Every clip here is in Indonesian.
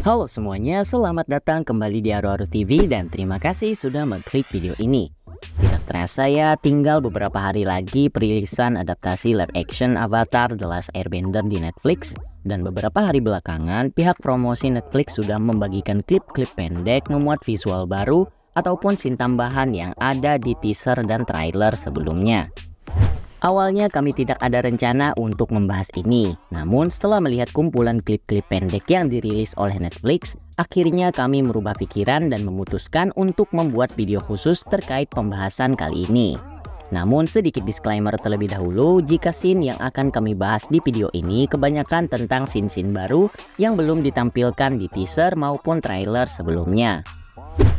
Halo semuanya, selamat datang kembali di Aru Aru TV dan terima kasih sudah mengklik video ini. Tidak terasa ya, tinggal beberapa hari lagi perilisan adaptasi live action Avatar The Last Airbender di Netflix. Dan beberapa hari belakangan, pihak promosi Netflix sudah membagikan klip-klip pendek memuat visual baru ataupun scene tambahan yang ada di teaser dan trailer sebelumnya. Awalnya kami tidak ada rencana untuk membahas ini, namun setelah melihat kumpulan klip-klip pendek yang dirilis oleh Netflix, akhirnya kami merubah pikiran dan memutuskan untuk membuat video khusus terkait pembahasan kali ini. Namun sedikit disclaimer terlebih dahulu, jika scene yang akan kami bahas di video ini kebanyakan tentang scene-scene baru yang belum ditampilkan di teaser maupun trailer sebelumnya.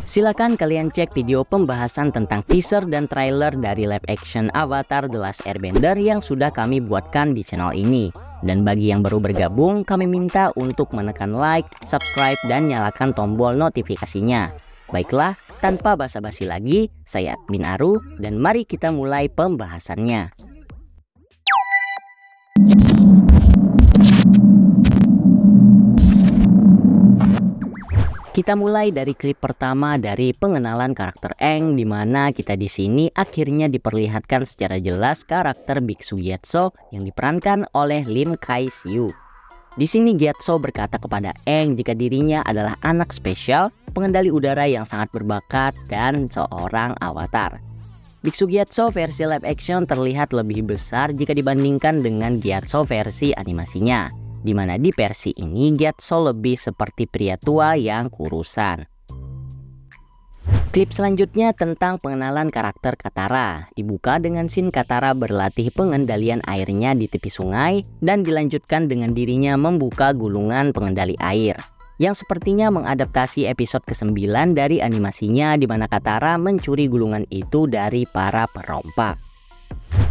Silakan kalian cek video pembahasan tentang teaser dan trailer dari live action Avatar The Last Airbender yang sudah kami buatkan di channel ini. Dan bagi yang baru bergabung, kami minta untuk menekan like, subscribe, dan nyalakan tombol notifikasinya. Baiklah, tanpa basa-basi lagi, saya Admin Aru, dan mari kita mulai pembahasannya. Kita mulai dari klip pertama dari pengenalan karakter Aang, di mana kita di sini akhirnya diperlihatkan secara jelas karakter Biksu Gyatso yang diperankan oleh Lim Kai-syu. Di sini Gyatso berkata kepada Aang jika dirinya adalah anak spesial, pengendali udara yang sangat berbakat dan seorang avatar. Biksu Gyatso versi live action terlihat lebih besar jika dibandingkan dengan Gyatso versi animasinya, di mana di versi ini Gyatso lebih seperti pria tua yang kurusan. Klip selanjutnya tentang pengenalan karakter Katara, dibuka dengan scene Katara berlatih pengendalian airnya di tepi sungai dan dilanjutkan dengan dirinya membuka gulungan pengendali air, yang sepertinya mengadaptasi episode ke-9 dari animasinya, di mana Katara mencuri gulungan itu dari para perompak.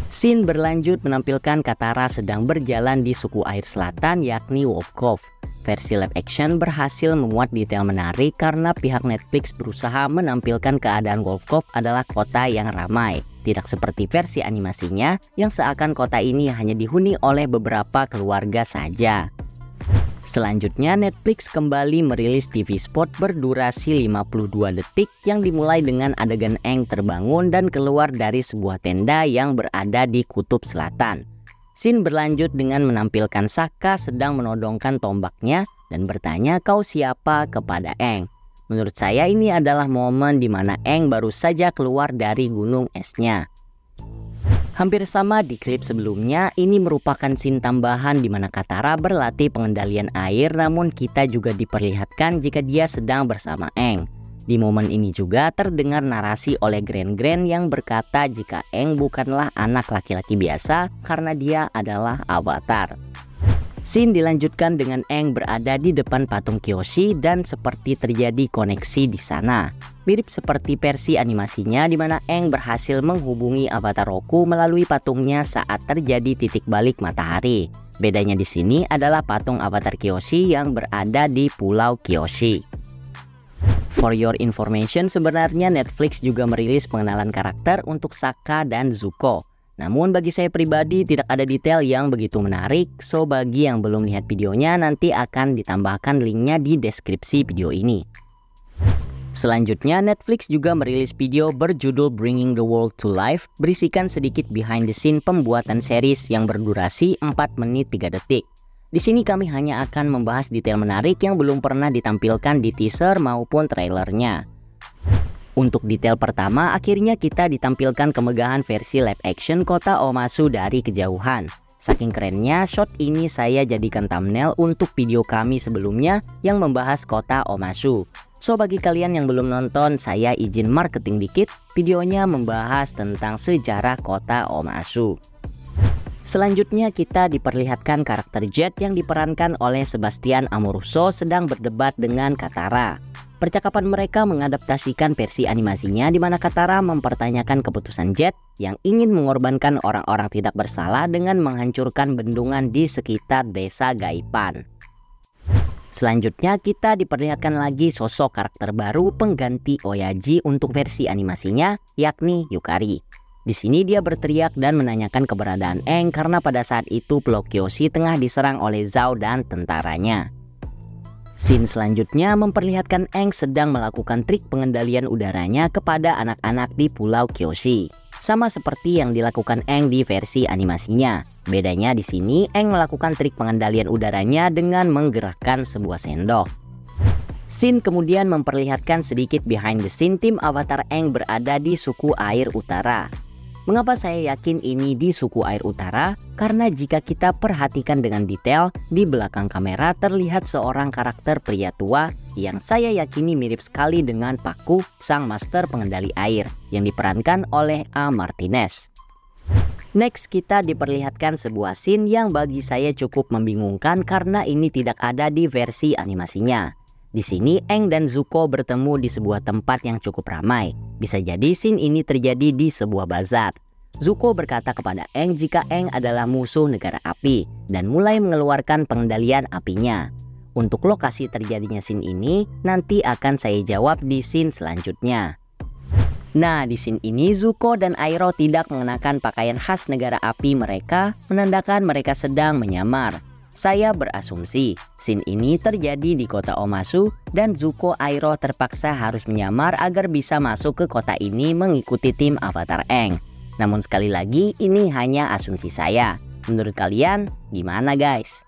Scene berlanjut menampilkan Katara sedang berjalan di suku air selatan yakni Wolf Cove. Versi live action berhasil memuat detail menarik karena pihak Netflix berusaha menampilkan keadaan Wolf Cove adalah kota yang ramai, tidak seperti versi animasinya yang seakan kota ini hanya dihuni oleh beberapa keluarga saja. Selanjutnya Netflix kembali merilis TV spot berdurasi 52 detik yang dimulai dengan adegan Aang terbangun dan keluar dari sebuah tenda yang berada di kutub selatan. Scene berlanjut dengan menampilkan Sokka sedang menodongkan tombaknya dan bertanya "Kau siapa?" kepada Aang. Menurut saya ini adalah momen di mana Aang baru saja keluar dari gunung esnya. Hampir sama di klip sebelumnya, ini merupakan scene tambahan di mana Katara berlatih pengendalian air, namun kita juga diperlihatkan jika dia sedang bersama Aang. Di momen ini juga terdengar narasi oleh Grand yang berkata jika Aang bukanlah anak laki-laki biasa karena dia adalah avatar. Scene dilanjutkan dengan Aang berada di depan patung Kyoshi dan seperti terjadi koneksi di sana. Mirip seperti versi animasinya di mana Aang berhasil menghubungi avatar Roku melalui patungnya saat terjadi titik balik matahari. Bedanya di sini adalah patung avatar Kyoshi yang berada di Pulau Kyoshi. For your information, sebenarnya Netflix juga merilis pengenalan karakter untuk Sokka dan Zuko. Namun bagi saya pribadi tidak ada detail yang begitu menarik, so bagi yang belum lihat videonya nanti akan ditambahkan linknya di deskripsi video ini. Selanjutnya Netflix juga merilis video berjudul Bringing the World to Life, berisikan sedikit behind the scene pembuatan series yang berdurasi 4 menit 3 detik. Di sini kami hanya akan membahas detail menarik yang belum pernah ditampilkan di teaser maupun trailernya. Untuk detail pertama, akhirnya kita ditampilkan kemegahan versi live action kota Omasu dari kejauhan. Saking kerennya, shot ini saya jadikan thumbnail untuk video kami sebelumnya yang membahas kota Omasu. So bagi kalian yang belum nonton, saya izin marketing dikit, videonya membahas tentang sejarah kota Omasu. Selanjutnya kita diperlihatkan karakter Jet yang diperankan oleh Sebastian Amoruso sedang berdebat dengan Katara. Percakapan mereka mengadaptasikan versi animasinya di mana Katara mempertanyakan keputusan Jet yang ingin mengorbankan orang-orang tidak bersalah dengan menghancurkan bendungan di sekitar desa Gaipan. Selanjutnya kita diperlihatkan lagi sosok karakter baru pengganti Oyaji untuk versi animasinya, yakni Yukari. Di sini dia berteriak dan menanyakan keberadaan Aang karena pada saat itu Pulau Kyoshi tengah diserang oleh Zhao dan tentaranya. Scene selanjutnya memperlihatkan Aang sedang melakukan trik pengendalian udaranya kepada anak-anak di Pulau Kyoshi. Sama seperti yang dilakukan Aang di versi animasinya. Bedanya di sini Aang melakukan trik pengendalian udaranya dengan menggerakkan sebuah sendok. Scene kemudian memperlihatkan sedikit behind the scene tim Avatar Aang berada di suku air utara. Mengapa saya yakin ini di suku air utara? Karena jika kita perhatikan dengan detail, di belakang kamera terlihat seorang karakter pria tua yang saya yakini mirip sekali dengan Pakku, sang master pengendali air, yang diperankan oleh A. Martinez. Next, kita diperlihatkan sebuah scene yang bagi saya cukup membingungkan karena ini tidak ada di versi animasinya. Di sini Aang dan Zuko bertemu di sebuah tempat yang cukup ramai. Bisa jadi scene ini terjadi di sebuah bazar. Zuko berkata kepada Aang jika Aang adalah musuh negara api dan mulai mengeluarkan pengendalian apinya. Untuk lokasi terjadinya scene ini nanti akan saya jawab di scene selanjutnya. Nah, di scene ini Zuko dan Iroh tidak mengenakan pakaian khas negara api mereka, menandakan mereka sedang menyamar. Saya berasumsi scene ini terjadi di kota Omasu dan Zuko Iroh terpaksa harus menyamar agar bisa masuk ke kota ini mengikuti tim Avatar Aang. Namun sekali lagi ini hanya asumsi saya. Menurut kalian gimana guys?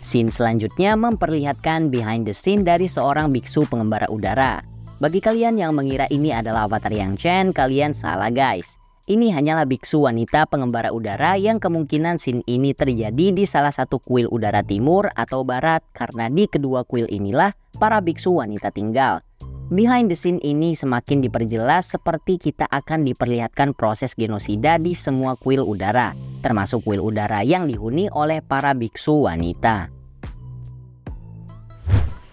Scene selanjutnya memperlihatkan behind the scene dari seorang biksu pengembara udara. Bagi kalian yang mengira ini adalah Avatar Yang Chen, kalian salah guys. Ini hanyalah biksu wanita pengembara udara yang kemungkinan scene ini terjadi di salah satu kuil udara timur atau barat karena di kedua kuil inilah para biksu wanita tinggal. Behind the scene ini semakin diperjelas seperti kita akan diperlihatkan proses genosida di semua kuil udara, termasuk kuil udara yang dihuni oleh para biksu wanita.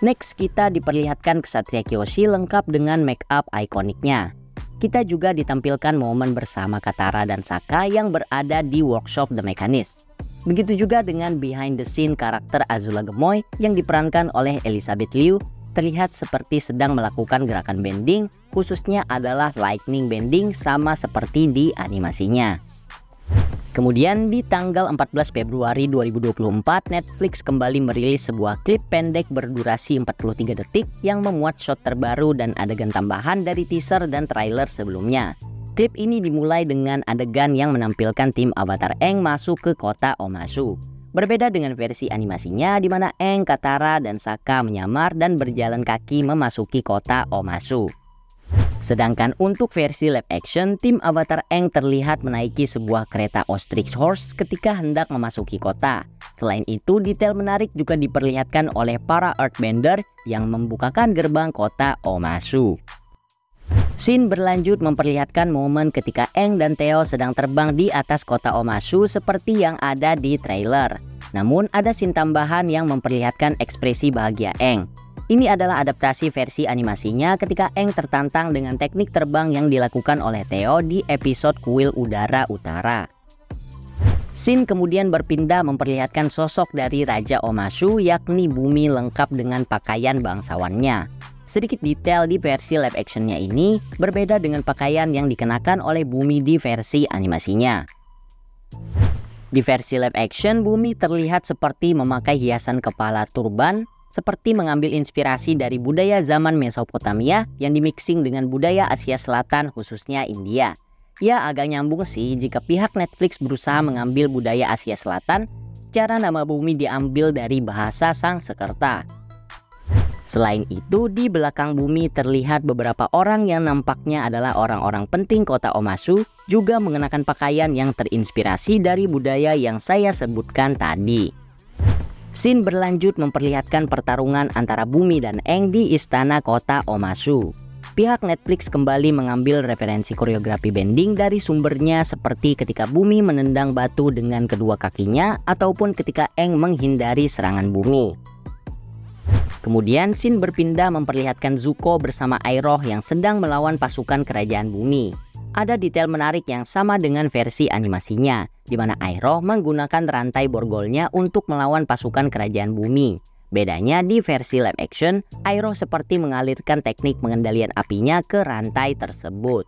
Next, kita diperlihatkan Ksatria Kyoshi lengkap dengan make up ikoniknya. Kita juga ditampilkan momen bersama Katara dan Sokka yang berada di workshop The Mechanist. Begitu juga dengan behind the scene karakter Azula Gemoy yang diperankan oleh Elizabeth Liu, terlihat seperti sedang melakukan gerakan bending, khususnya adalah lightning bending sama seperti di animasinya. Kemudian di tanggal 14 Februari 2024, Netflix kembali merilis sebuah klip pendek berdurasi 43 detik yang memuat shot terbaru dan adegan tambahan dari teaser dan trailer sebelumnya. Klip ini dimulai dengan adegan yang menampilkan tim Avatar Aang masuk ke kota Omasu. Berbeda dengan versi animasinya di mana Aang, Katara, dan Sokka menyamar dan berjalan kaki memasuki kota Omasu. Sedangkan untuk versi live action, tim Avatar Aang terlihat menaiki sebuah kereta ostrich horse ketika hendak memasuki kota. Selain itu, detail menarik juga diperlihatkan oleh para earthbender yang membukakan gerbang kota Omasu. Scene berlanjut memperlihatkan momen ketika Aang dan Theo sedang terbang di atas kota Omasu seperti yang ada di trailer. Namun ada scene tambahan yang memperlihatkan ekspresi bahagia Aang. Ini adalah adaptasi versi animasinya ketika Aang tertantang dengan teknik terbang yang dilakukan oleh Theo di episode Kuil Udara Utara. Scene kemudian berpindah memperlihatkan sosok dari Raja Omasu yakni Bumi lengkap dengan pakaian bangsawannya. Sedikit detail di versi live actionnya ini berbeda dengan pakaian yang dikenakan oleh Bumi di versi animasinya. Di versi live action, Bumi terlihat seperti memakai hiasan kepala turban, seperti mengambil inspirasi dari budaya zaman Mesopotamia yang dimixing dengan budaya Asia Selatan khususnya India. Ya agak nyambung sih jika pihak Netflix berusaha mengambil budaya Asia Selatan secara nama Bumi diambil dari bahasa Sanskerta. Selain itu, di belakang Bumi terlihat beberapa orang yang nampaknya adalah orang-orang penting kota Omasu juga mengenakan pakaian yang terinspirasi dari budaya yang saya sebutkan tadi. Scene berlanjut memperlihatkan pertarungan antara Bumi dan Aang di istana kota Omasu. Pihak Netflix kembali mengambil referensi koreografi bending dari sumbernya seperti ketika Bumi menendang batu dengan kedua kakinya ataupun ketika Aang menghindari serangan Bumi. Kemudian scene berpindah memperlihatkan Zuko bersama Iroh yang sedang melawan pasukan kerajaan Bumi. Ada detail menarik yang sama dengan versi animasinya, di mana Iroh menggunakan rantai borgolnya untuk melawan pasukan kerajaan Bumi. Bedanya di versi live action, Iroh seperti mengalirkan teknik pengendalian apinya ke rantai tersebut.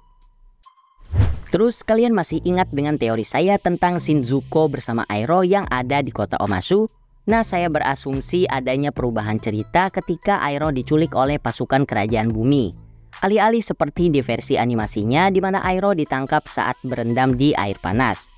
Terus kalian masih ingat dengan teori saya tentang scene Zuko bersama Iroh yang ada di kota Omasu? Nah, saya berasumsi adanya perubahan cerita ketika Airo diculik oleh pasukan kerajaan bumi. Alih-alih seperti di versi animasinya di mana Airo ditangkap saat berendam di air panas.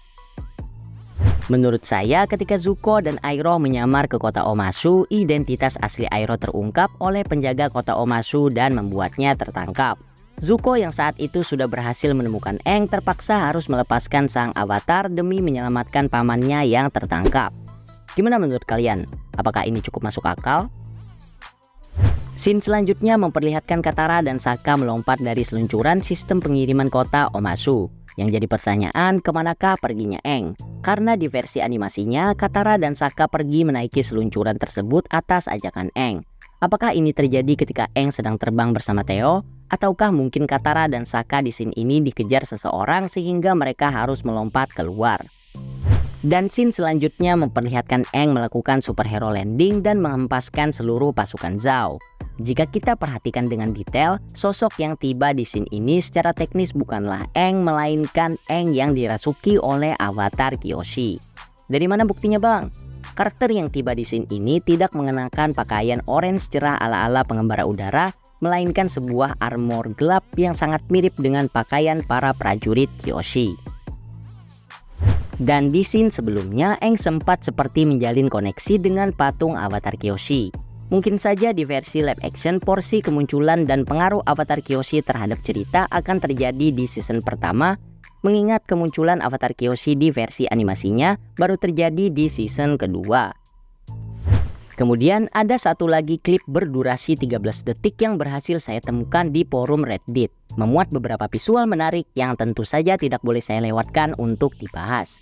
Menurut saya, ketika Zuko dan Airo menyamar ke kota Omashu, identitas asli Airo terungkap oleh penjaga kota Omashu dan membuatnya tertangkap. Zuko yang saat itu sudah berhasil menemukan Aang terpaksa harus melepaskan sang avatar demi menyelamatkan pamannya yang tertangkap. Gimana menurut kalian? Apakah ini cukup masuk akal? Scene selanjutnya memperlihatkan Katara dan Sokka melompat dari seluncuran sistem pengiriman kota Omashu. Yang jadi pertanyaan, kemanakah perginya Aang? Karena di versi animasinya, Katara dan Sokka pergi menaiki seluncuran tersebut atas ajakan Aang. Apakah ini terjadi ketika Aang sedang terbang bersama Theo? Ataukah mungkin Katara dan Sokka di scene ini dikejar seseorang sehingga mereka harus melompat keluar? Dan scene selanjutnya memperlihatkan Aang melakukan superhero landing dan menghempaskan seluruh pasukan Zhao. Jika kita perhatikan dengan detail, sosok yang tiba di scene ini secara teknis bukanlah Aang, melainkan Aang yang dirasuki oleh avatar Kyoshi. Dari mana buktinya bang? Karakter yang tiba di scene ini tidak mengenakan pakaian orange cerah ala-ala pengembara udara, melainkan sebuah armor gelap yang sangat mirip dengan pakaian para prajurit Kyoshi. Dan di scene sebelumnya, Aang sempat seperti menjalin koneksi dengan patung avatar Kyoshi. Mungkin saja di versi live action, porsi kemunculan dan pengaruh avatar Kyoshi terhadap cerita akan terjadi di season pertama, mengingat kemunculan avatar Kyoshi di versi animasinya baru terjadi di season kedua. Kemudian ada satu lagi klip berdurasi 13 detik yang berhasil saya temukan di forum Reddit. Memuat beberapa visual menarik yang tentu saja tidak boleh saya lewatkan untuk dibahas.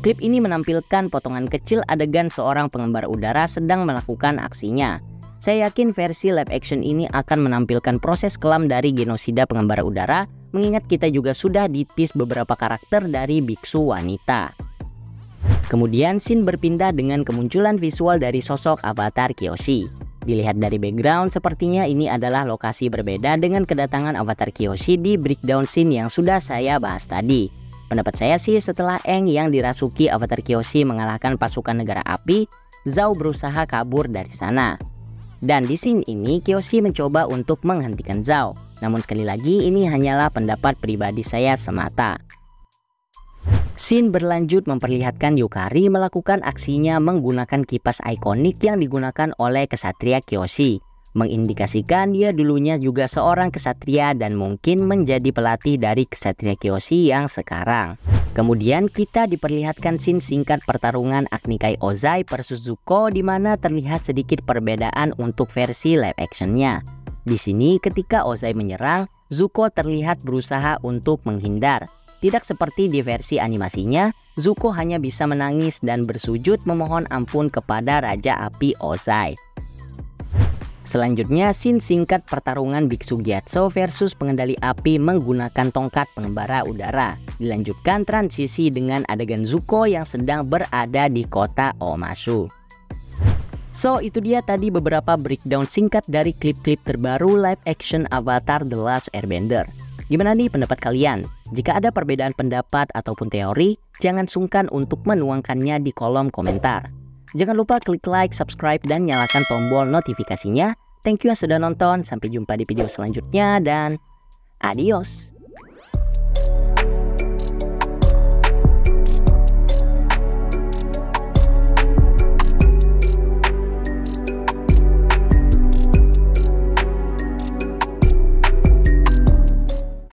Klip ini menampilkan potongan kecil adegan seorang pengembara udara sedang melakukan aksinya. Saya yakin versi live action ini akan menampilkan proses kelam dari genosida pengembara udara, mengingat kita juga sudah ditis beberapa karakter dari biksu wanita. Kemudian scene berpindah dengan kemunculan visual dari sosok avatar Kyoshi. Dilihat dari background, sepertinya ini adalah lokasi berbeda dengan kedatangan avatar Kyoshi di breakdown scene yang sudah saya bahas tadi. Pendapat saya sih, setelah Aang yang dirasuki avatar Kyoshi mengalahkan pasukan negara api, Zhao berusaha kabur dari sana. Dan di scene ini Kyoshi mencoba untuk menghentikan Zhao. Namun sekali lagi ini hanyalah pendapat pribadi saya semata. Scene berlanjut memperlihatkan Yukari melakukan aksinya menggunakan kipas ikonik yang digunakan oleh kesatria Kyoshi, mengindikasikan dia dulunya juga seorang kesatria dan mungkin menjadi pelatih dari kesatria Kyoshi yang sekarang. Kemudian kita diperlihatkan scene singkat pertarungan Agni Kai Ozai versus Zuko, di mana terlihat sedikit perbedaan untuk versi live actionnya. Di sini ketika Ozai menyerang, Zuko terlihat berusaha untuk menghindar. Tidak seperti di versi animasinya, Zuko hanya bisa menangis dan bersujud memohon ampun kepada Raja Api Ozai. Selanjutnya scene singkat pertarungan Biksu Gyatso versus pengendali api menggunakan tongkat pengembara udara. Dilanjutkan transisi dengan adegan Zuko yang sedang berada di kota Omashu. So itu dia tadi beberapa breakdown singkat dari klip-klip terbaru live action Avatar The Last Airbender. Gimana nih pendapat kalian? Jika ada perbedaan pendapat ataupun teori, jangan sungkan untuk menuangkannya di kolom komentar. Jangan lupa klik like, subscribe, dan nyalakan tombol notifikasinya. Thank you yang sudah nonton, sampai jumpa di video selanjutnya dan adios.